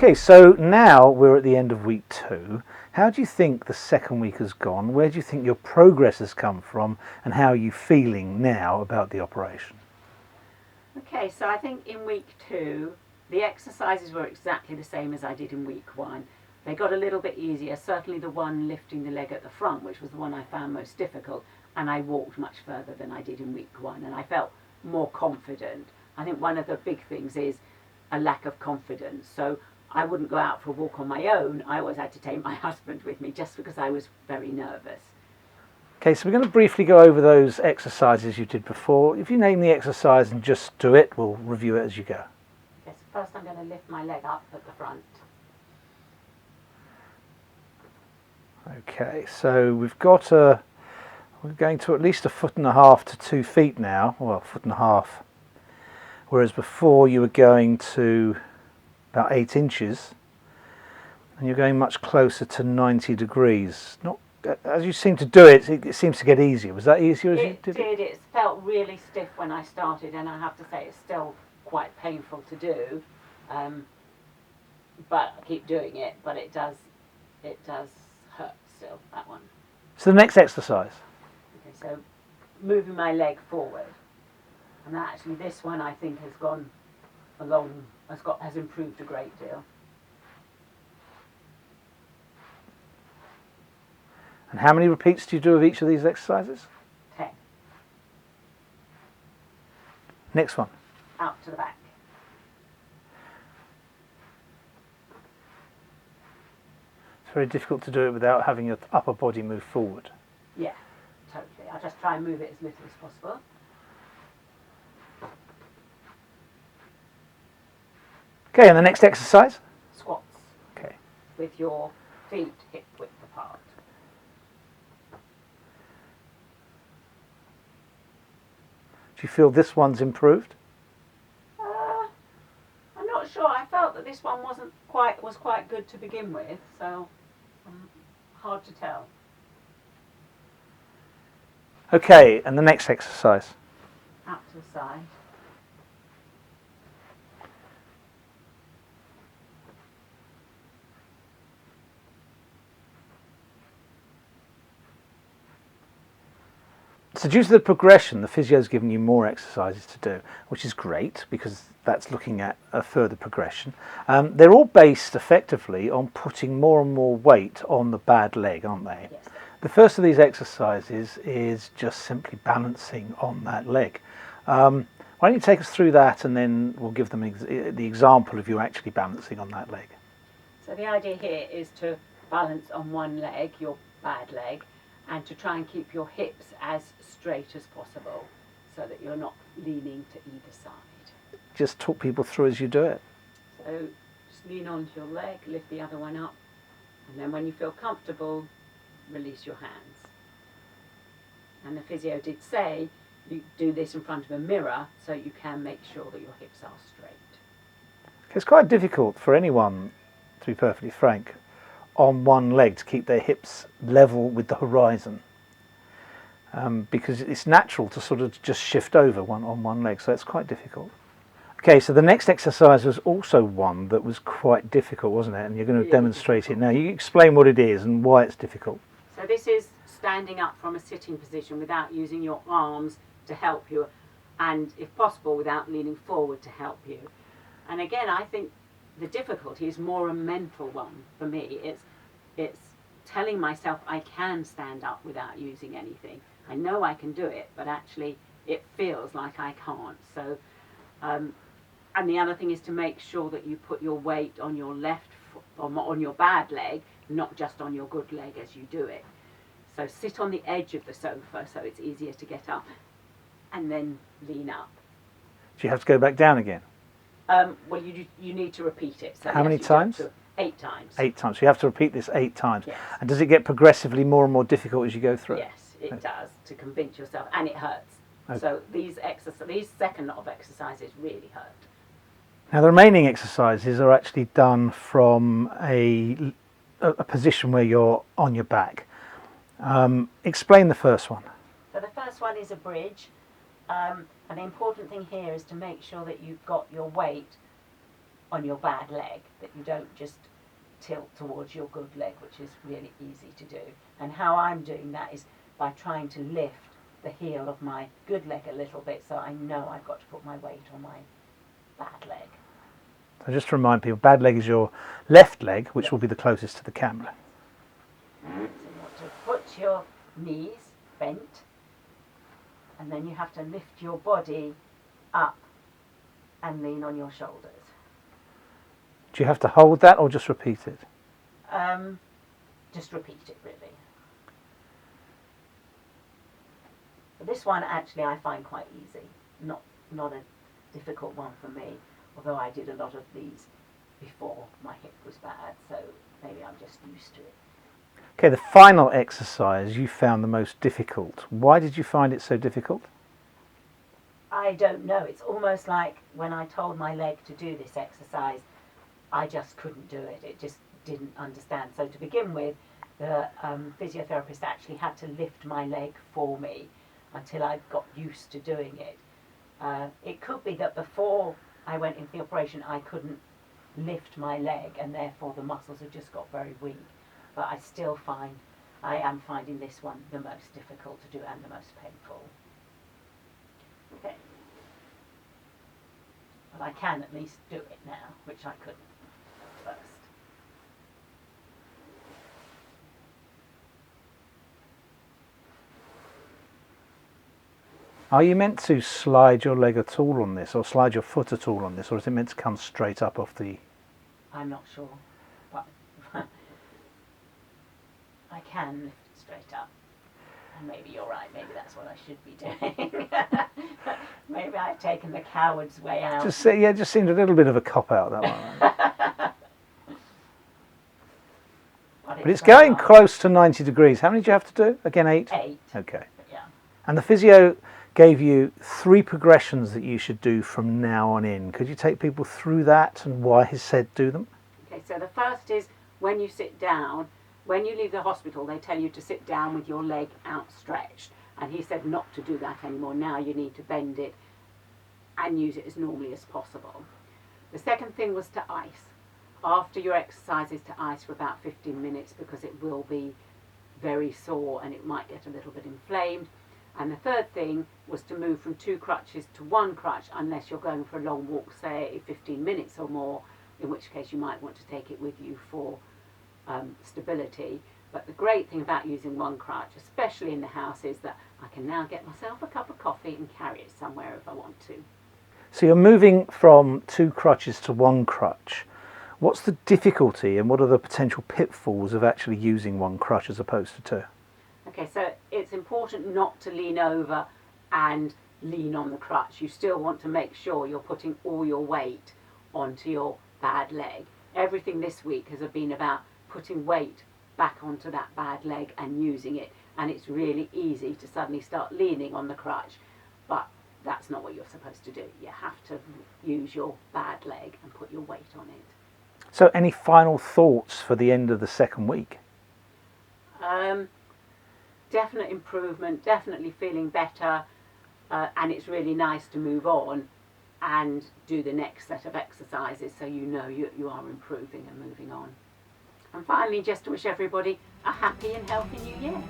Okay, so now we're at the end of week 2. How do you think the second week has gone? Where do you think your progress has come from, and how are you feeling now about the operation? Okay, so I think in week 2, the exercises were exactly the same as I did in week 1. They got a little bit easier, certainly the one lifting the leg at the front, which was the one I found most difficult, and I walked much further than I did in week 1, and I felt more confident. I think one of the big things is a lack of confidence. So I wouldn't go out for a walk on my own. I always had to take my husband with me just because I was very nervous. Okay, so we're going to briefly go over those exercises you did before. If you name the exercise and just do it, we'll review it as you go. Okay, so first I'm going to lift my leg up at the front. Okay, so we're going to at least 1.5 to 2 feet now, well, 1.5. Whereas before you were going to about 8 inches, and you're going much closer to 90 degrees. Not as you seem to do it, it seems to get easier. Was that easier as you did it? It felt really stiff when I started, and I have to say it's still quite painful to do. But I keep doing it, but it does hurt still, that one. So the next exercise. Okay, so moving my leg forward. And actually this one I think has gone along, has improved a great deal. And how many repeats do you do of each of these exercises? 10. Next one. Out to the back. It's very difficult to do it without having your upper body move forward. Yeah, totally. I just try and move it as little as possible. Okay, and the next exercise? Squats. Okay. With your feet hip width apart. Do you feel this one's improved? I'm not sure. I felt that this one was quite good to begin with, so hard to tell. Okay, and the next exercise? Out to the side. So due to the progression, the physio's given you more exercises to do, which is great because that's looking at a further progression. They're all based effectively on putting more and more weight on the bad leg, aren't they? Yes. The first of these exercises is just simply balancing on that leg. Why don't you take us through that, and then we'll give them the example of you actually balancing on that leg. So the idea here is to balance on one leg, your bad leg, and to try and keep your hips as straight as possible so that you're not leaning to either side. Just talk people through as you do it. So just lean onto your leg, lift the other one up, and then when you feel comfortable, release your hands. And the physio did say you do this in front of a mirror so you can make sure that your hips are straight. It's quite difficult for anyone, to be perfectly frank, on one leg to keep their hips level with the horizon, because it's natural to sort of just shift over on one leg, so it's quite difficult. Okay, so the next exercise was also one that was quite difficult, wasn't it? And you're going to Really demonstrate difficult. it now. You explain what it is and why it's difficult. So this is standing up from a sitting position without using your arms to help you, and if possible without leaning forward to help you. And again, I think the difficulty is more a mental one for me. It's telling myself I can stand up without using anything. I know I can do it, but actually it feels like I can't. So, and the other thing is to make sure that you put your weight on your left foot, on your bad leg, not just on your good leg as you do it. So sit on the edge of the sofa so it's easier to get up, and then lean up. Do you have to go back down again? Well, you need to repeat it. So How many yes, you do have times? to 8 times. 8 times. So you have to repeat this 8 times. Yes. And does it get progressively more and more difficult as you go through? Yes, it does, to convince yourself, and it hurts. Okay. So these second lot of exercises really hurt. Now the remaining exercises are actually done from a position where you're on your back. Explain the first one. So the first one is a bridge, and the important thing here is to make sure that you've got your weight on your bad leg, that you don't just tilt towards your good leg, which is really easy to do. And how I'm doing that is by trying to lift the heel of my good leg a little bit, so I know I've got to put my weight on my bad leg. So just to remind people, bad leg is your left leg, which will be the closest to the camera. So you want to put your knees bent, and then you have to lift your body up and lean on your shoulders. Do you have to hold that or just repeat it? Just repeat it, really. But this one actually I find quite easy, not a difficult one for me, although I did a lot of these before my hip was bad, so maybe I'm just used to it. Okay, the final exercise you found the most difficult. Why did you find it so difficult? I don't know. It's almost like when I told my leg to do this exercise, I just couldn't do it. It just didn't understand. So to begin with, the physiotherapist actually had to lift my leg for me until I got used to doing it. It could be that before I went into the operation, I couldn't lift my leg, and therefore the muscles have just got very weak. But I am finding this one the most difficult to do and the most painful. Okay. But I can at least do it now, which I couldn't at first. Are you meant to slide your leg at all on this, or slide your foot at all on this, or is it meant to come straight up off the... I'm not sure, but I can lift it straight up. And maybe you're right, maybe that's what I should be doing. Maybe I've taken the coward's way out. Just seemed a little bit of a cop-out, that one. But it's going close to 90 degrees. How many did you have to do? Again, 8? 8. Okay. Yeah. And the physio gave you 3 progressions that you should do from now on in. Could you take people through that and why he said do them? Okay, so the first is when you sit down. When you leave the hospital, they tell you to sit down with your leg outstretched. And he said not to do that anymore. Now you need to bend it and use it as normally as possible. The second thing was to ice. After your exercises, to ice for about 15 minutes because it will be very sore and it might get a little bit inflamed. And the third thing was to move from 2 crutches to 1 crutch unless you're going for a long walk, say 15 minutes or more, in which case you might want to take it with you for stability. But the great thing about using 1 crutch, especially in the house, is that I can now get myself a cup of coffee and carry it somewhere if I want to. So you're moving from 2 crutches to 1 crutch. What's the difficulty and what are the potential pitfalls of actually using 1 crutch as opposed to 2? Okay, so it's important not to lean over and lean on the crutch. You still want to make sure you're putting all your weight onto your bad leg. Everything this week has been about putting weight back onto that bad leg and using it. And it's really easy to suddenly start leaning on the crutch, but that's not what you're supposed to do. You have to use your bad leg and put your weight on it. So any final thoughts for the end of the second week? Definite improvement, definitely feeling better, and it's really nice to move on and do the next set of exercises so you know you are improving and moving on. And finally, just to wish everybody a happy and healthy new year.